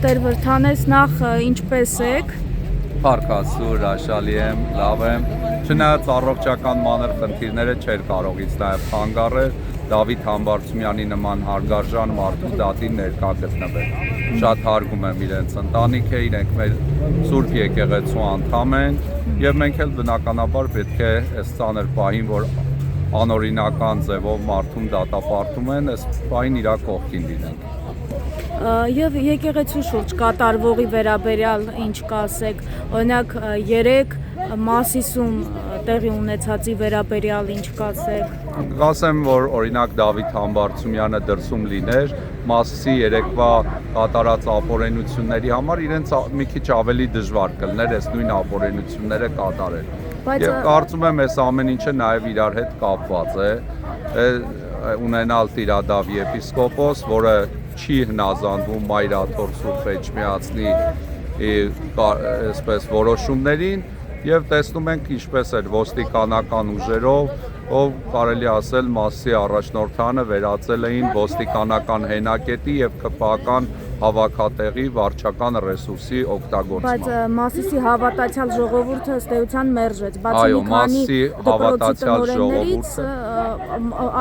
Տեր Վրդանես, նախ ինչպես եք։ Փառքասուր, հաշալի եմ, լավ եմ։ Չնայած առողջական մանր խնդիրները չէր կարող ինձ նաև խանգարել Դավիթ Համբարձումյանի նման հարգարժան մարդու դատին ներկա գտնվել։ Շատ հարգում եմ իրենց ընտանիքը, իրենք մեր Սուրբ եկեղեցու անդամ են եւ մենք էլ բնականաբար պետք է այս ծանր պահին, որ անօրինական ձևով մարդուն դատապարտում են, այս պահին իրա կողքին լինենք։ Եվ եկեղեցու շուրջ կատարվողի վերաբերյալ ինչ կասեք, օրինակ երեք Մասիսում տեղի ունեցածի վերաբերյալ ինչ կասեք։ Կասեմ, որ օրինակ Դավիթ Համբարձումյանը դրսում լիներ, Մասիսի երեկվա կատարած ապօրենությունների համար իրենց մի քիչ ավելի դժվար կլներ այս նույն ապօրենությունները կատարել։ Եվ կարծում եմ այս ամեն ինչը նաև իրար հետ կապված է, ունենալ Տիրադավ եպիսկոպոս, որը չի հնազանդվում Մայրաթոր Սուրբ Էջմիածնի այսպես որոշումներին եւ տեսնում ենք ինչպես էր ոստիկանական ուժերով, ով կարելի ասել Մասիսի առաջնորդանը վերածել էին ոստիկանական հենակետի եւ ԿՊԱ-ական հավաքատեղի վարչական ռեսուրսի օգտագործման։ Բայց Մասիսի հավատացյալ ժողովուրդը ըստ էության մերժեց, Այո, Մասիսի հավատացյալ ժողովուրդը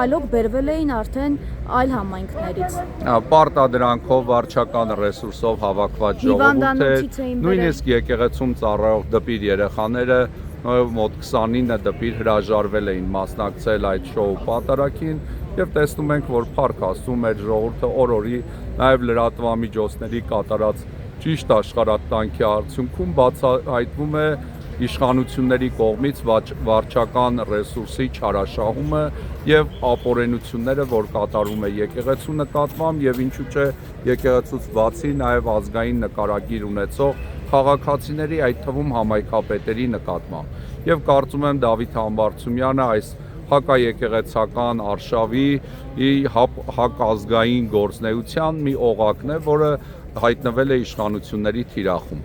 այլոք բերվել էին արդեն այլ համայնքներից։ Պարտադրանքով վարչական ռեսուրսով հավաքված ժողովուրդ էր, նույնիսկ եկեղեցում ծառայող դպիր երեխաները մոտ 29 դպիր հրաժարվել էին մասնակցել այդ շոու պատարագին եւ տեսնում ենք, որ փառք Աստծո մեր ժողովուրդը օր-օրի նաեւ լրատվամիջոցների կատարած ճիշտ աշխատանքի արդյունքում բացահայտվում է իշխանությունների կողմից վարչական ռեսուրսի չարաշահումը եւ ապօրենությունները, որ կատարվում է եկեղեցու նկատմամբ եւ ինչու՞ չէ եկեղեցուց բացի նաեւ ազգային նկարագիր ունեցող քաղաքացիների, այդ թվում համայնքապետերի նկատմամբ։ Եվ կարծում եմ Դավիթ Համբարձումյանը այս հակաեկեղեցական արշավի հակազգային գործնեության մի օղակն է, որը հայտնվել է իշխանությունների թիրախում։